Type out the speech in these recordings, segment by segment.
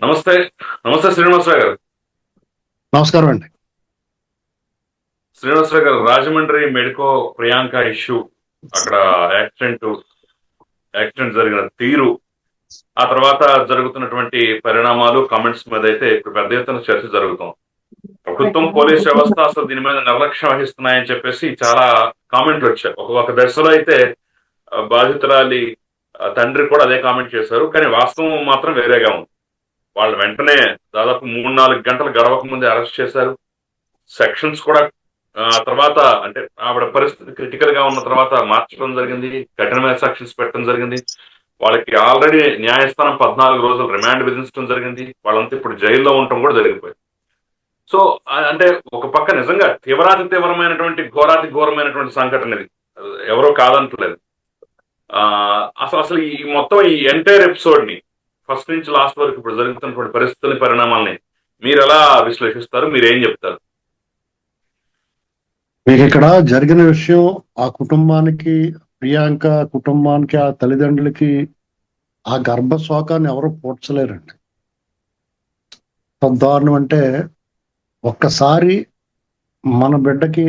నమస్తే. నమస్తే శ్రీనివాసరావు గారు. నమస్కారం అండి. శ్రీనివాసరావు గారు, రాజమండ్రి మెడికో ప్రియాంక ఇష్యూ, అక్కడ యాక్సిడెంట్ జరిగిన తీరు, ఆ తర్వాత జరుగుతున్నటువంటి పరిణామాలు, కామెంట్స్ మీద అయితే ఇప్పుడు పెద్ద ఎత్తున చర్చ జరుగుతాం. ప్రభుత్వం, పోలీస్ వ్యవస్థ అసలు దీని మీద నిర్లక్ష్యం వహిస్తున్నాయని చెప్పేసి చాలా కామెంట్లు వచ్చాయి. ఒక దశలో అయితే బాధితురాలి తండ్రి కూడా అదే కామెంట్ చేశారు. కానీ వాస్తవం మాత్రం వేరేగా ఉంది. వాళ్ళు వెంటనే దాదాపు 3-4 గంటలు గడవక ముందే అరెస్ట్ చేశారు. సెక్షన్స్ కూడా తర్వాత అంటే ఆవిడ పరిస్థితి క్రిటికల్ గా ఉన్న తర్వాత మార్చడం జరిగింది. కఠినమైన సెక్షన్స్ పెట్టడం జరిగింది. వాళ్ళకి ఆల్రెడీ న్యాయస్థానం 14 రోజులు రిమాండ్ విధించడం జరిగింది. వాళ్ళంతా ఇప్పుడు జైల్లో ఉండటం కూడా జరిగిపోయింది. సో అంటే ఒక పక్క నిజంగా తీవ్రమైనటువంటి ఘోరమైనటువంటి సంఘటన ఇది, ఎవరో కాదంటలేదు. అసలు ఈ మొత్తం ఈ ఎంటైర్ ఎపిసోడ్ ని ఫస్ట్ నుంచి లాస్ట్ వరకు ఇప్పుడు జరుగుతున్నటువంటి పరిస్థితుల పరిణామాలని మీరు ఎలా విశ్లేషిస్తారు? మీరు ఏం చెప్తారు? మీకు ఇక్కడ జరిగిన విషయం, ఆ కుటుంబానికి, ప్రియాంక కుటుంబానికి, ఆ తల్లిదండ్రులకి ఆ గర్భశోకాన్ని ఎవరు పూడ్చలేరండి. దారుణం అంటే, ఒక్కసారి మన బిడ్డకి,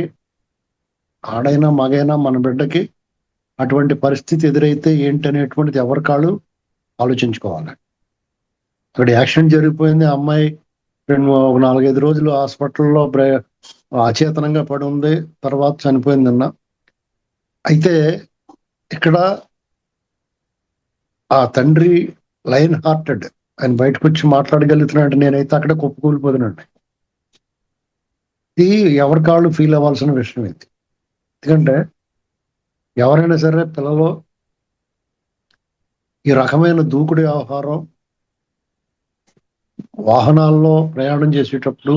ఆడైనా మగైనా మన బిడ్డకి అటువంటి పరిస్థితి ఎదురైతే ఏంటి అనేటువంటిది ఎవరి కాళ్ళు ఆలోచించుకోవాలి. అక్కడ యాక్సిడెంట్ జరిగిపోయింది. ఆ అమ్మాయి 4-5 రోజులు హాస్పిటల్లో అచేతనంగా పడి ఉంది. తర్వాత చనిపోయిందన్న. అయితే ఇక్కడ ఆ తండ్రి లైన్ హార్టెడ్, ఆయన బయటకు వచ్చి మాట్లాడగలుగుతున్నాడు. నేనైతే అక్కడ కుప్పకూలిపోతున్నాండి. ఇది ఎవరి కాళ్ళు ఫీల్ అవ్వాల్సిన విషయం ఇది. ఎందుకంటే ఎవరైనా సరే పిల్లలు ఈ రకమైన దూకుడు వ్యవహారం, వాహనాల్లో ప్రయాణం చేసేటప్పుడు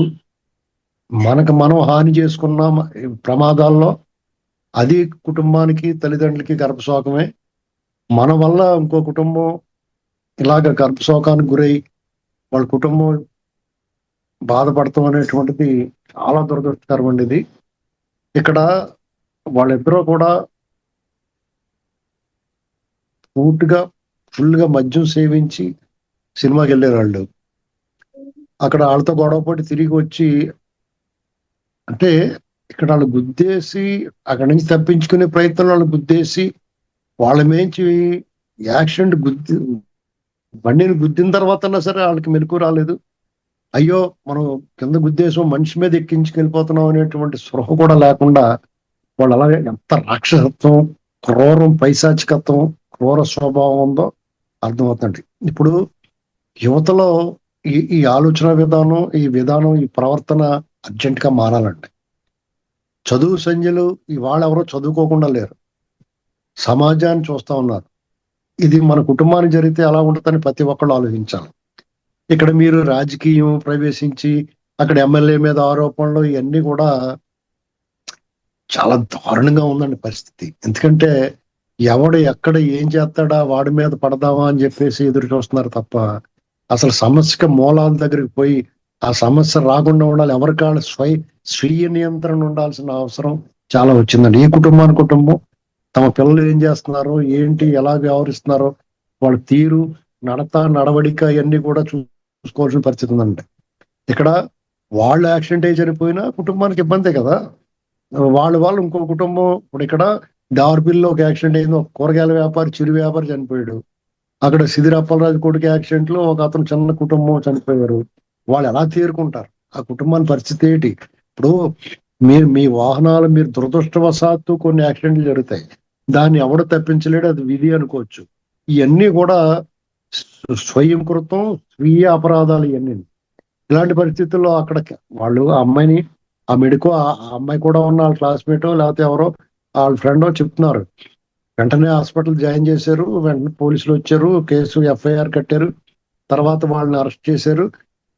మనం హాని చేసుకున్న ప్రమాదాల్లో అది కుటుంబానికి, తల్లిదండ్రులకి గర్భశోకమే. మన వల్ల ఇంకో కుటుంబం ఇలాగ గర్భశోకానికి గురై వాళ్ళ కుటుంబం బాధపడతాం అనేటువంటిది చాలా దురదృష్టకరం అండి. ఇది ఇక్కడ వాళ్ళిద్దరూ కూడా పూర్తిగా ఫుల్గా మద్యం సేవించి సినిమాకి వెళ్ళారు. వాళ్ళు అక్కడ వాళ్ళతో గొడవపడి తిరిగి వచ్చి, అంటే ఇక్కడ వాళ్ళు గుద్దేసి అక్కడి నుంచి తప్పించుకునే ప్రయత్నంలో వాళ్ళు గుద్దేసి వాళ్ళ మేంచి యాక్సిడెంట్ బండిని గుద్దిన తర్వాత సరే వాళ్ళకి మెలకు రాలేదు. అయ్యో మనం కింద గుద్దేశం, మనిషి మీద ఎక్కించుకెళ్ళిపోతున్నాం అనేటువంటి స్పృహ కూడా లేకుండా వాళ్ళు అలాగే ఎంత రాక్షసత్వం, క్రూరం, పైశాచికత్వం, క్రూర స్వభావం ఉందో అర్థమవుతుంది. ఇప్పుడు యువతలో ఈ ఆలోచన విధానం, ఈ ప్రవర్తన అర్జెంటుగా మారాలండి. చదువు సంధ్యలు ఇవాళ ఎవరో చదువుకోకుండా లేరు, సమాజాన్ని చూస్తా ఉన్నారు. ఇది మన కుటుంబానికి జరిగితే ఎలా ఉంటుందని ప్రతి ఒక్కళ్ళు ఆలోచించాలి. ఇక్కడ మీరు రాజకీయం ప్రవేశించి అక్కడ ఎమ్మెల్యే మీద ఆరోపణలు ఇవన్నీ కూడా చాలా దారుణంగా ఉందండి పరిస్థితి. ఎందుకంటే ఎవడు ఎక్కడ ఏం చేస్తాడా వాడి మీద పడదామా అని చెప్పేసి ఎదురు చూస్తున్నారు తప్ప అసలు సమస్యకి మూలాల దగ్గరికి పోయి ఆ సమస్య రాకుండా ఉండాలి. ఎవరికాళ్ళు స్వీయ నియంత్రణ ఉండాల్సిన అవసరం చాలా వచ్చిందండి. ఈ కుటుంబం తమ పిల్లలు ఏం చేస్తున్నారో, ఏంటి, ఎలా వ్యవహరిస్తున్నారో, వాళ్ళ తీరు, నడవడిక ఇవన్నీ కూడా చూసుకోవాల్సిన పరిస్థితి ఉందండి. ఇక్కడ వాళ్ళు యాక్సిడెంట్ అయి చనిపోయినా కుటుంబానికి ఇబ్బందే కదా. వాళ్ళు ఇంకో కుటుంబం, ఇప్పుడు ఇక్కడ దార్పిల్లో ఒక యాక్సిడెంట్ అయింది. ఒక కూరగాయల వ్యాపారి, చిరు వ్యాపారి చనిపోయాడు. అక్కడ సిదిరప్పలరాజు కొడుకు యాక్సిడెంట్ లో ఒక అతను చిన్న కుటుంబం చనిపోయారు. వాళ్ళు ఎలా తీరుకుంటారు? ఆ కుటుంబాన్ని పరిస్థితి ఏంటి? ఇప్పుడు మీ వాహనాలు, మీరు దురదృష్టవశాత్తు కొన్ని యాక్సిడెంట్లు జరుగుతాయి, దాన్ని ఎవడు తప్పించలేడు, అది విధి అనుకోవచ్చు. ఇవన్నీ కూడా స్వయంకృతం, స్వీయ అపరాధాలు ఇవన్నీ. ఇలాంటి పరిస్థితుల్లో అక్కడ వాళ్ళు ఆ అమ్మాయిని, ఆ మెడికో, ఆ అమ్మాయి కూడా ఉన్న వాళ్ళ క్లాస్మేటో లేకపోతే ఎవరో వాళ్ళ ఫ్రెండో చెప్తున్నారు. వెంటనే హాస్పిటల్ జాయిన్ చేశారు. వెంటనే పోలీసులు వచ్చారు, కేసు ఎఫ్ఐఆర్ కట్టారు. తర్వాత వాళ్ళని అరెస్ట్ చేశారు.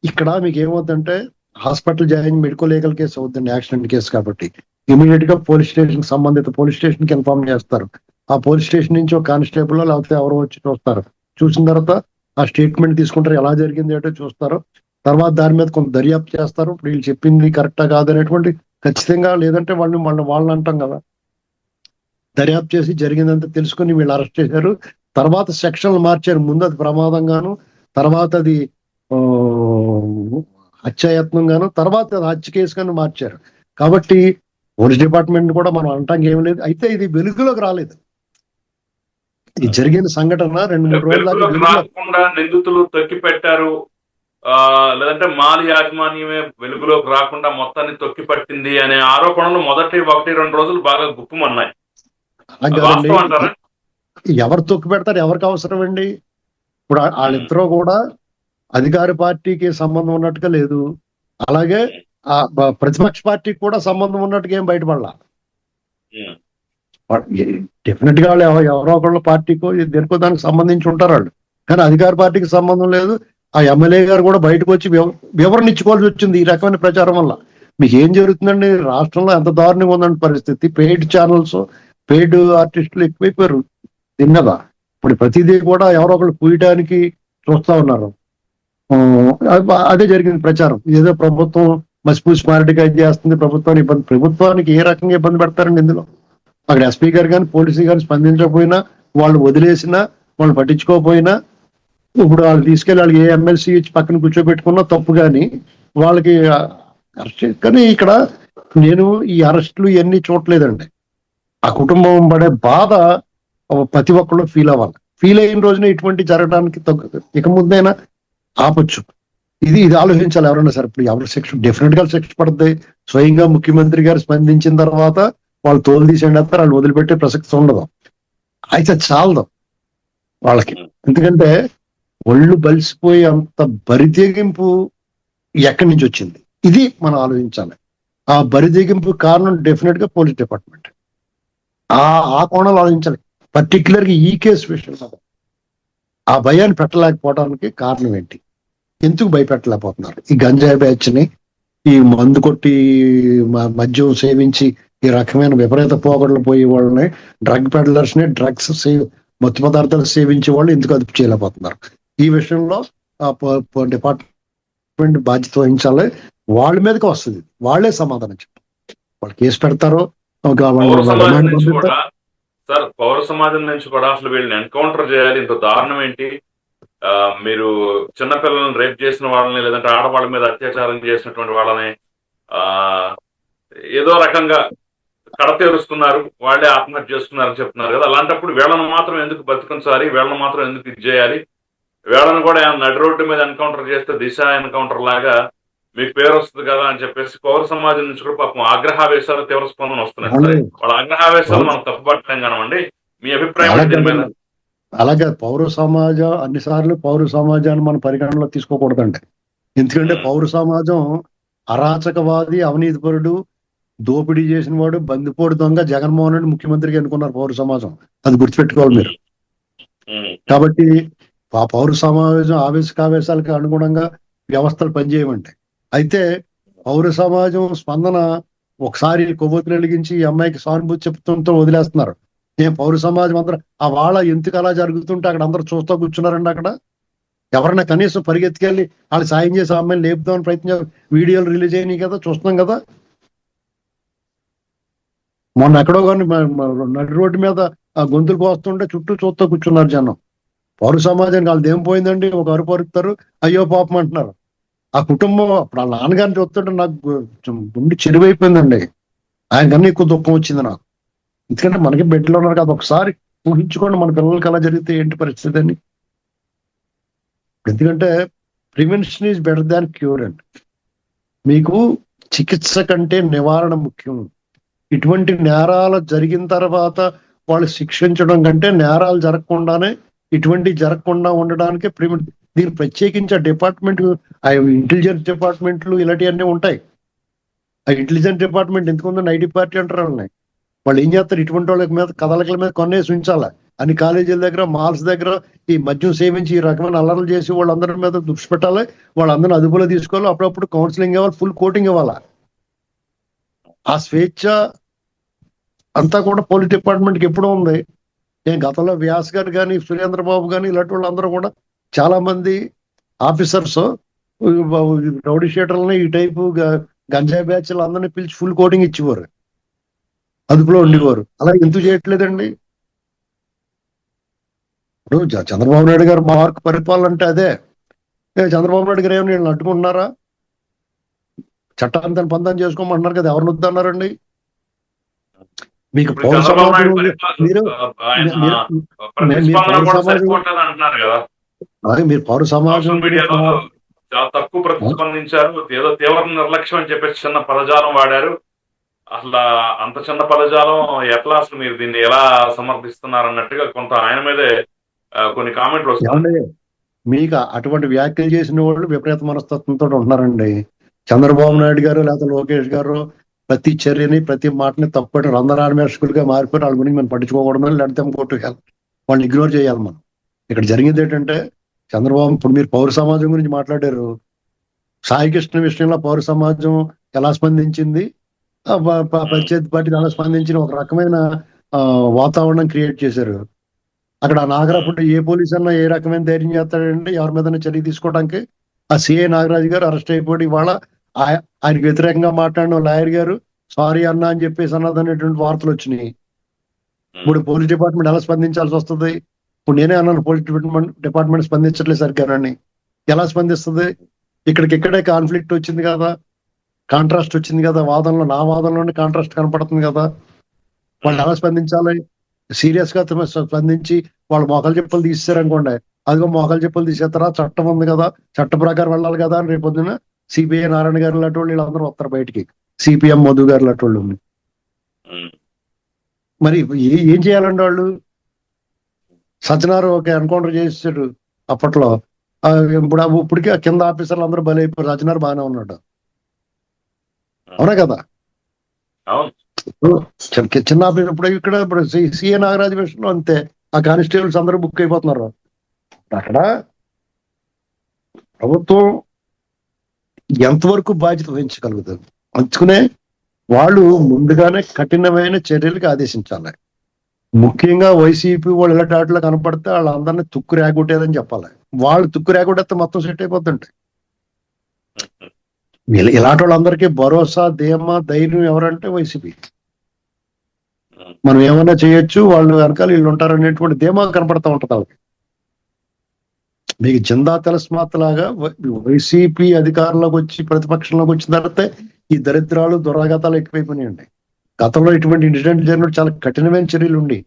ఇక్కడ మీకు ఏమవుతుందంటే hospital join medico legal case అవుతుంది, యాక్సిడెంట్ కేసు కాబట్టి. ఇమీడియట్ గా పోలీస్ స్టేషన్, సంబంధిత పోలీస్ స్టేషన్ కి ఇన్ఫార్మ్ చేస్తారు. ఆ పోలీస్ స్టేషన్ నుంచి ఒక కానిస్టేబుల్ లేకపోతే ఎవరో వచ్చి చూస్తారు. చూసిన తర్వాత ఆ స్టేట్మెంట్ తీసుకుంటారు, ఎలా జరిగింది ఏంటో చూస్తారు. తర్వాత దాని మీద కొంత దర్యాప్తు చేస్తారు. ఇప్పుడు వీళ్ళు చెప్పింది కరెక్టా కాదనేటువంటి ఖచ్చితంగా, లేదంటే వాళ్ళని అంటాం కదా. దర్యాప్తు చేసి జరిగిందంతా తెలుసుకుని వీళ్ళు అరెస్ట్ చేశారు. తర్వాత సెక్షన్లు మార్చారు. ముందు అది ప్రమాదంగాను, తర్వాత అది హత్యాయత్నంగాను, తర్వాత అది హత్య కేసుగాను మార్చారు. కాబట్టి పోలీస్ డిపార్ట్మెంట్ కూడా మనం అనటానికి ఏం లేదు. అయితే ఇది వెలుగులోకి రాలేదు. ఈ జరిగిన సంఘటన 2-3 రోజుల దాకా వెలుగులోకి వెలుగులో రాకుండా నిందితులు తొక్కి పెట్టారు, లేదంటే మాల్ యాజమాన్యమే వెలుగులోకి రాకుండా మొత్తాన్ని తొక్కి పట్టింది అనే ఆరోపణలు మొదటి 1-2 రోజులు బాగా గుప్పుమన్నాయి. అలా కాదండి. వాస్తవం అంటారా? ఎవరు తొక్కి పెడతారు? ఎవరికి అవసరం అండి? ఇప్పుడు వాళ్ళిద్దరూ కూడా అధికార పార్టీకి సంబంధం ఉన్నట్టుగా లేదు. అలాగే ప్రతిపక్ష పార్టీకి కూడా సంబంధం ఉన్నట్టుగా ఏం బయటపడలా. డెఫినెట్ గా వాళ్ళు ఎవరో ఒకళ్ళ పార్టీకో దేనికో దానికి సంబంధించి ఉంటారు వాళ్ళు. కానీ అధికార పార్టీకి సంబంధం లేదు. ఆ ఎమ్మెల్యే గారు కూడా బయటకు వచ్చి వివరణ ఇచ్చుకోవాల్సి వచ్చింది ఈ రకమైన ప్రచారం వల్ల. మీకు ఏం జరుగుతుందండి? రాష్ట్రంలో ఎంత దారుణంగా ఉందండి పరిస్థితి. పెయిడ్ ఛానల్స్, పెయిడ్ ఆర్టిస్టులు ఎక్కువైపోయారు దీని మీద. ఇప్పుడు ప్రతిదీ కూడా ఎవరో ఒకళ్ళు పూయటానికి చూస్తా ఉన్నారు. అదే జరిగింది ప్రచారం. ఏదో ప్రభుత్వం మసిపూసి మారడిగా చేస్తుంది, ప్రభుత్వానికి ఇబ్బంది. ప్రభుత్వానికి ఏ రకంగా ఇబ్బంది పెడతారండి ఇందులో? అక్కడ ఎస్పీ గారు కానీ పోలీసు గారు స్పందించకపోయినా, వాళ్ళు వదిలేసినా, వాళ్ళు పట్టించుకోకపోయినా, ఇప్పుడు వాళ్ళు తీసుకెళ్ళి వాళ్ళకి ఏ ఎమ్మెల్సీ ఇచ్చి పక్కన కూర్చోబెట్టుకున్నా తప్పు. కానీ వాళ్ళకి అరెస్ట్. కానీ ఇక్కడ నేను ఈ అరెస్టులు ఇవన్నీ చూడలేదండి. ఆ కుటుంబం పడే బాధ ప్రతి ఒక్కళ్ళు ఫీల్ అవ్వాలి. ఫీల్ అయిన రోజున ఇటువంటి జరగడానికి ఇక ముందైనా ఆపొచ్చు. ఇది ఆలోచించాలి ఎవరైనా సరే. ఇప్పుడు ఎవరు శిక్ష డెఫినెట్ గా శిక్ష పడుతుంది. స్వయంగా ముఖ్యమంత్రి గారు స్పందించిన తర్వాత వాళ్ళు తోలు తీసేయండి అంటారు, వాళ్ళు వదిలిపెట్టే ప్రసక్తి ఉండదు. అయితే చాలదు వాళ్ళకి. ఎందుకంటే ఒళ్ళు బలిసిపోయి అంత బరితెగింపు ఎక్కడి నుంచి వచ్చింది? ఇది మనం ఆలోచించాలి. ఆ బరితెగింపు కారణం డెఫినెట్ గా పోలీస్ డిపార్ట్మెంట్. ఆ కోణంలో ఆలోచించాలి. పర్టికులర్ గా ఈ కేసు విషయంలో ఆ భయాన్ని పెట్టలేకపోవడానికి కారణం ఏంటి? ఎందుకు భయపెట్టలేకపోతున్నారు? ఈ గంజాయి బ్యాచ్ ని, ఈ మందు కొట్టి మద్యం సేవించి ఈ రకమైన విపరీత పోగొడలు పోయే వాళ్ళని, డ్రగ్ పెడలర్స్ ని, మత్తు పదార్థాలు సేవించే వాళ్ళు ఎందుకు అదుపు చేయలేకపోతున్నారు? ఈ విషయంలో డిపార్ట్మెంట్ బాధ్యత వహించాలి. వాళ్ళ మీదకి వస్తుంది. వాళ్ళే సమాధానం చెప్పారు. వాళ్ళు కేసు పెడతారు. సార్, పౌర సమాజం నుంచి కూడా అసలు వీళ్ళని ఎన్కౌంటర్ చేయాలి. ఇంత దారుణం ఏంటి? మీరు చిన్నపిల్లలను రేప్ చేసిన వాళ్ళని, లేదంటే ఆడవాళ్ళ మీద అత్యాచారం చేసినటువంటి వాళ్ళని ఏదో రకంగా కడతేరుస్తున్నారు, వాళ్ళే ఆత్మహత్య చేస్తున్నారని చెప్తున్నారు కదా. అలాంటప్పుడు వీళ్ళను మాత్రం ఎందుకు బతికించాలి? వీళ్ళను మాత్రం ఎందుకు ఇది చేయాలి? వీళ్ళను కూడా నడి రోడ్డు మీద ఎన్కౌంటర్ చేస్తే దిశ ఎన్కౌంటర్ లాగా మీకు పేరు వస్తుంది కదా అని చెప్పేసి పౌర సమాజం నుంచి కూడా పాపం ఆగ్రహావేశాలు, తీవ్ర స్పందన వస్తున్నాయి. వాళ్ళ ఆగ్రహావేశాలు మనం తప్పుపట్టలేం కానివ్వండి. మీ అభిప్రాయం? అలాగే పౌర సమాజం అన్నిసార్లు పౌర సమాజాన్ని మనం పరిగణనలో తీసుకోకూడదండి. ఎందుకంటే పౌర సమాజం అరాచకవాది, అవినీతిపరుడు, దోపిడీ చేసిన వాడు, బందిపోడు దొంగ జగన్మోహన్ రెడ్డి ముఖ్యమంత్రిగా ఎన్నుకున్నారు పౌర సమాజం. అది గుర్తుపెట్టుకోవాలి మీరు. కాబట్టి ఆ పౌర సమాజం ఆవేశకావేశాలకు అనుగుణంగా వ్యవస్థలు పనిచేయమంటే, అయితే పౌర సమాజం స్పందన ఒకసారి కొవ్వొత్తులు వెలిగించి ఈ అమ్మాయికి సానుభూతి చెప్తుంటే వదిలేస్తున్నారు. పౌర సమాజం అందరూ వాళ్ళ ఎందుకు అలా జరుగుతుంటే అక్కడ అందరూ చూస్తూ కూర్చున్నారండి. అక్కడ ఎవరైనా కనీసం పరిగెత్తుకెళ్ళి వాళ్ళు సాయం చేసి అమ్మాయిని లేపుదామని ప్రయత్నం, వీడియోలు రిలీజ్ అయినాయి కదా, చూస్తున్నాం కదా. మొన్న ఎక్కడో కానీ నడి రోడ్డు మీద ఆ గొంతులు కోస్తుంటే చుట్టూ చూస్తూ కూర్చున్నారు జనం. పౌర సమాజానికి వాళ్ళది ఏం పోయిందండి? ఒక అరుపు అరుపుతారు, అయ్యో పాపం అంటున్నారు. ఆ కుటుంబం అప్పుడు వాళ్ళ నాన్నగారిని చూస్తుంటే నాకు గుండె చెరువైపోయిందండి. ఆయన కన్నా ఎక్కువ దుఃఖం వచ్చింది నాకు. ఎందుకంటే మనకి బిడ్డలు ఉన్నారు కదా. ఒకసారి ఊహించుకోండి, మన పిల్లలకి అలా జరిగితే ఏంటి పరిస్థితి అని. ఎందుకంటే prevention is better than cure అండి. మీకు చికిత్స కంటే నివారణ ముఖ్యం. ఇటువంటి నేరాలు జరిగిన తర్వాత వాళ్ళు శిక్షించడం కంటే నేరాలు జరగకుండానే ఇటువంటి జరగకుండా ఉండడానికి దీన్ని ప్రత్యేకించి ఆ డిపార్ట్మెంట్, ఆ ఇంటెలిజెన్స్ డిపార్ట్మెంట్లు ఇలాంటివన్నీ ఉంటాయి. ఆ ఇంటెలిజెన్స్ డిపార్ట్మెంట్ ఎందుకుందని ఐటీ పార్టీ అంటారు ఉన్నాయి. వాళ్ళు ఏం చేస్తారు? ఇటువంటి వాళ్ళ మీద కథలకల మీద కొన్నేసి ఉంచాలి. అన్ని కాలేజీల దగ్గర, మాల్స్ దగ్గర ఈ మద్యం సేవించి ఈ రకమైన అల్లర్లు చేసి వాళ్ళందరి మీద దృష్టి పెట్టాలి. వాళ్ళందరినీ అదుపులో తీసుకోవాలి. అప్పుడప్పుడు కౌన్సిలింగ్ ఇవ్వాలి, ఫుల్ కోటింగ్ ఇవ్వాలి. ఆ స్వేచ్ఛ అంతా కూడా పోలీస్ డిపార్ట్మెంట్కి ఎప్పుడూ ఉంది. గతంలో వ్యాస్ గారు కానీ, సురేంద్రబాబు కానీ ఇలాంటి వాళ్ళందరూ కూడా చాలా మంది ఆఫీసర్స్ రౌడీ షీటర్లని, ఈ టైపు గంజాయి బ్యాచ్లు అందరినీ పిలిచి ఫుల్ కోటింగ్ ఇచ్చేవారు, అదుపులో ఉండేవారు. అలా ఎందుకు చేయట్లేదండి? ఇప్పుడు చంద్రబాబు నాయుడు గారు మార్క్ పరిపాలన అంటే అదే. చంద్రబాబు నాయుడు గారు ఏమైనా వీళ్ళని అడ్డుకుంటున్నారా? చట్టాన్ని పందం చేసుకోమంటున్నారు కదా, ఎవరిని వద్దన్నారండి? మీకు ఇప్పుడు పౌర చంద్రబాబు సమాజం నాయుడు మీరు ఆయన మీరు మీరు ప్రతిస్పందన పౌర కూడా సమాజం సరిపోవట్లేదు అంటున్నారు కదా. అదే మీరు పౌర సమాజం సోషల్ గురించి మీడియాలో చాలా తక్కువ ప్రతిస్పందించారు. ఏదో తీవ్ర నిర్లక్ష్యం అని చెప్పేసి చిన్న పదజాలం వాడారు. అసలు అంత చిన్న పదజాలం ఎట్లా, అసలు మీరు దీన్ని ఎలా సమర్థిస్తున్నారు అన్నట్టుగా కొంత ఆయన మీదే కొన్ని కామెంట్లు వస్తున్నాయి. ఏమండి, మీకు అటువంటి వ్యాఖ్యలు చేసిన వాళ్ళు విపరీత మనస్తత్వంతో ఉంటున్నారండి. చంద్రబాబు నాయుడు గారు లేదా లోకేష్ గారు ప్రతి చర్యని ప్రతి మాటని తప్పటి రంధ్రాన్వేషకులుగా మారిపోయి వాళ్ళ గురించి మనం పట్టించుకోకూడదు, లేకపోతే కోర్టు వాళ్ళని ఇగ్నోర్ చేయాలి మనం. ఇక్కడ జరిగింది ఏంటంటే చంద్రబాబు, ఇప్పుడు మీరు పౌర సమాజం గురించి మాట్లాడారు. సాయి కృష్ణ విషయంలో పౌర సమాజం ఎలా స్పందించింది, ప్రత్యర్థి పార్టీ ఎలా స్పందించిన ఒక రకమైన వాతావరణం క్రియేట్ చేశారు. అక్కడ నాగరాజు ఏ పోలీస్ అన్నా ఏ రకమైన ధైర్యం చేస్తాడంటే ఎవరి మీద చర్య తీసుకోవడానికి? ఆ సిఐ నాగరాజు గారు అరెస్ట్ అయిపోయి ఇవాళ ఆయనకు వ్యతిరేకంగా మాట్లాడిన లాయర్ గారు సారీ అన్నా అని చెప్పేసి అన్నదనేటువంటి వార్తలు వచ్చినాయి. ఇప్పుడు పోలీస్ డిపార్ట్మెంట్ ఎలా స్పందించాల్సి వస్తుంది? ఇప్పుడు నేనే అన్నాను, పోలీస్ డిపార్ట్మెంట్ స్పందించట్లేదు సరిగ్గానని. ఎలా స్పందిస్తుంది? ఇక్కడికిక్కడే కాన్ఫ్లిక్ట్ వచ్చింది కదా, కాంట్రాస్ట్ వచ్చింది కదా, వాదనలో నా వాదనలోనే కాంట్రాస్ట్ కనపడుతుంది కదా. వాళ్ళు ఎలా స్పందించాలి? సీరియస్ గా స్పందించి వాళ్ళు మోకాలు చెప్పులు తీసేశారనుకోండి, అదిగో మోకాలు చెప్పులు తీసేస్తారా, చట్టం ఉంది కదా, చట్ట ప్రకారం వెళ్ళాలి కదా అని రేపొద్దున సిపిఐ నారాయణ గారు లాంటి వాళ్ళు వీళ్ళందరూ వస్తారు బయటికి, సిపిఎం మధు గారు లాంటి వాళ్ళు. మరి ఏం చేయాలండి వాళ్ళు? సజ్జనారు ఒక ఎన్కౌంటర్ చేసాడు అప్పట్లో. ఇప్పటికే కింద ఆఫీసర్లు అందరూ బలైపోయారు. సజ్జనారు బాగానే ఉన్నాడు, అవునా కదా? చిన్న ఆఫీసర్ ఇప్పుడు ఇక్కడ సిఏ నాగరాజు విషయంలో అంతే. ఆ కానిస్టేబుల్స్ అందరూ బుక్ అయిపోతున్నారు. అక్కడ ప్రభుత్వం ఎంతవరకు బాధ్యత వహించగలుగుతుంది అంచుకునే వాళ్ళు ముందుగానే కఠినమైన చర్యలకు ఆదేశించాలి. ముఖ్యంగా వైసీపీ వాళ్ళు ఇలాంటి వాటిలో కనపడితే వాళ్ళందరినీ తుక్కు రేగొట్టేదని చెప్పాలి. వాళ్ళు తుక్కు రేగొట్టేస్తే మొత్తం సెట్ అయిపోతుంటాయి. ఇలాంటి వాళ్ళందరికీ భరోసా, ధీమా, ధైర్యం ఎవరంటే వైసీపీ. మనం ఏమైనా చేయొచ్చు, వాళ్ళు వెనకాల వీళ్ళు ఉంటారనేటువంటి ధీమా కనపడతా ఉంటది వాళ్ళకి. మీకు జిందా తెలస్మాత్ లాగా వైసీపీ అధికారంలోకి వచ్చి ప్రతిపక్షంలోకి వచ్చిన తర్వాత ఈ దరిద్రాలు దురాఘాతాలు ఎక్కువైపోయినాయండి. గతంలో ఇటువంటి ఇన్సిడెంట్ జరిగినప్పుడు చాలా కఠినమైన చర్యలు ఉండి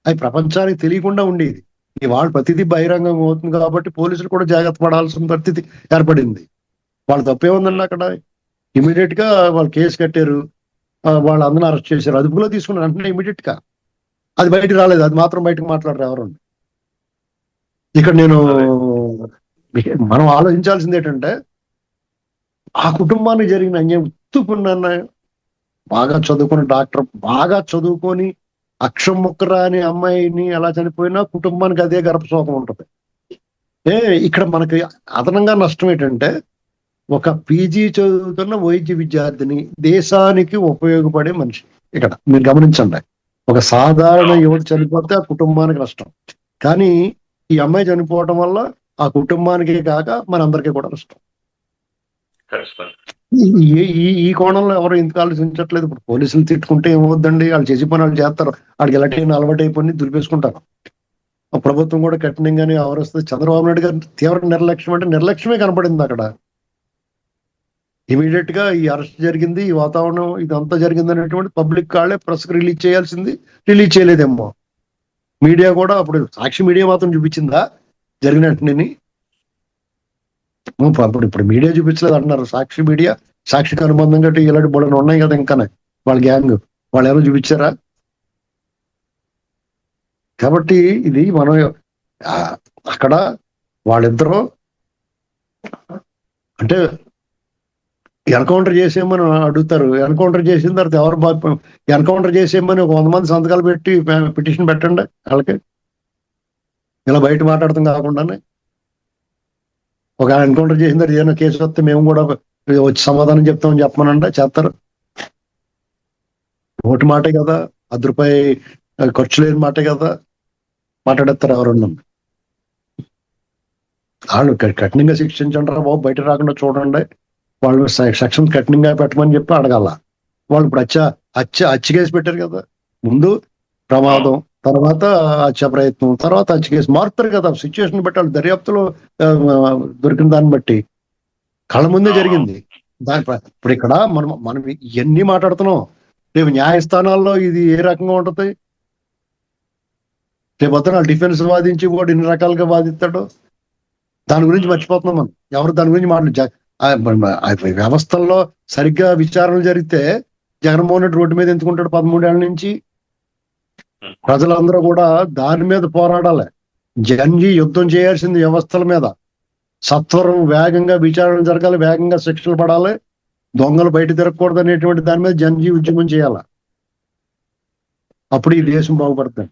అవి ప్రపంచానికి తెలియకుండా ఉండేది. వాళ్ళు ప్రతిదీ బహిరంగంగా అవుతుంది కాబట్టి పోలీసులు కూడా జాగ్రత్త పడాల్సిన పరిస్థితి ఏర్పడింది. వాళ్ళు తప్పేముందండి అక్కడ? ఇమీడియట్ గా వాళ్ళు కేసు కట్టారు, వాళ్ళందరినీ అరెస్ట్ చేశారు, అదుపులో తీసుకున్నారు అంటే ఇమీడియట్ గా. అది బయటకు రాలేదు, అది మాత్రం బయటకు మాట్లాడరు ఎవరండి. ఇక్కడ మనం ఆలోచించాల్సింది ఏంటంటే ఆ కుటుంబానికి జరిగిన అన్యాయం. ఉత్తుకున్న బాగా చదువుకున్న డాక్టర్, బాగా చదువుకొని అక్షం ముక్కరా అని అమ్మాయిని ఎలా చనిపోయినా కుటుంబానికి అదే గర్భశోకం ఉంటుంది. ఇక్కడ మనకి అదనంగా నష్టం ఏంటంటే ఒక పీజీ చదువుతున్న వైద్య విద్యార్థిని, దేశానికి ఉపయోగపడే మనిషి. ఇక్కడ మీరు గమనించండి, ఒక సాధారణ యువత చనిపోతే ఆ కుటుంబానికి నష్టం, కానీ ఈ అమ్మాయి చనిపోవటం వల్ల ఆ కుటుంబానికి కాక మనందరికీ కూడా నష్టం. ఈ కోణంలో ఎవరు ఎందుకు ఆలోచించట్లేదు? ఇప్పుడు పోలీసులు తిట్టుకుంటే ఏమవుద్దండి, వాళ్ళు చేసి పని వాళ్ళు చేస్తారు, వాళ్ళకి ఎలాంటి అలవాటు అయిపోయి దులిపేసుకుంటారు. ప్రభుత్వం కూడా కఠినంగానే వ్యవహరిస్తుంది. చంద్రబాబు నాయుడు గారు తీవ్ర నిర్లక్ష్యం అంటే నిర్లక్ష్యమే కనపడింది అక్కడ. ఇమీడియట్ గా ఈ అరెస్ట్ జరిగింది, ఈ వాతావరణం ఇదంతా జరిగింది అనేటువంటి పబ్లిక్ కాళ్ళే ప్రెస్ రిలీజ్ చేయాల్సింది, రిలీజ్ చేయలేదేమో. మీడియా కూడా అప్పుడు సాక్షి మీడియా మాత్రం చూపించిందా జరిగినట్టుని? ఇప్పుడు మీడియా చూపించలేదు అంటున్నారు. సాక్షి మీడియా, సాక్షికి అనుబంధం కట్టి ఇలాంటి బోళ్ళని ఉన్నాయి కదా ఇంకా వాళ్ళ గ్యాంగ్, వాళ్ళు ఎవరో చూపించారా? కాబట్టి ఇది మనం అక్కడ వాళ్ళిద్దరూ అంటే ఎన్కౌంటర్ చేసేయమని అడుగుతారు. ఎన్కౌంటర్ చేసిన తర్వాత ఎవరు ఎన్కౌంటర్ చేసేయమని 100 మంది సంతకాలు పెట్టి పిటిషన్ పెట్టండి వాళ్ళకి, ఇలా బయట మాట్లాడతాం కాకుండానే. ఒక ఎన్కౌంటర్ చేసిన తర్వాత ఏదైనా కేసు వస్తే మేము కూడా వచ్చి సమాధానం చెప్తామని చెప్పమనంటే చేస్తారు. ఓటు మాటే కదా, ₹10 ఖర్చు లేని మాటే కదా, మాట్లాడేస్తారు ఎవరన్నా. వాళ్ళు కఠినంగా శిక్షించండి రా బాబు, బయట రాకుండా చూడండి, వాళ్ళు సెక్షన్ కఠినంగా పెట్టమని చెప్పి అడగాల. వాళ్ళు ఇప్పుడు హత్య కేసు పెట్టారు కదా, ముందు ప్రమాదం, తర్వాత హత్య ప్రయత్నం, తర్వాత హత్య కేసు మారుతారు కదా, సిచ్యువేషన్ బట్టి వాళ్ళు దర్యాప్తులో దొరికిన దాన్ని బట్టి. కళ్ళ ముందే జరిగింది, ఇప్పుడు ఇక్కడ మనం ఇవన్నీ మాట్లాడుతున్నాం. రేపు న్యాయస్థానాల్లో ఇది ఏ రకంగా ఉంటది? రేపు వద్ద డిఫెన్స్ వాదించి కూడా ఇన్ని రకాలుగా వాదిస్తాడు. దాని గురించి మర్చిపోతున్నాం మనం. ఎవరు దాని గురించి వ్యవస్థల్లో సరిగ్గా విచారణ జరిగితే జగన్మోహన్ రెడ్డి రోడ్డు మీద ఎంచుకుంటాడు 13 ఏళ్ల నుంచి. ప్రజలందరూ కూడా దాని మీద పోరాడాలి. జంజీ యుద్ధం చేయాల్సింది వ్యవస్థల మీద. సత్వరం వేగంగా విచారణ జరగాలి, వేగంగా శిక్షలు పడాలి, దొంగలు బయట తిరగకూడదు అనేటువంటి దాని మీద జంజీ ఉద్యమం చేయాలి. అప్పుడు ఈ దేశం బాగుపడుతుంది.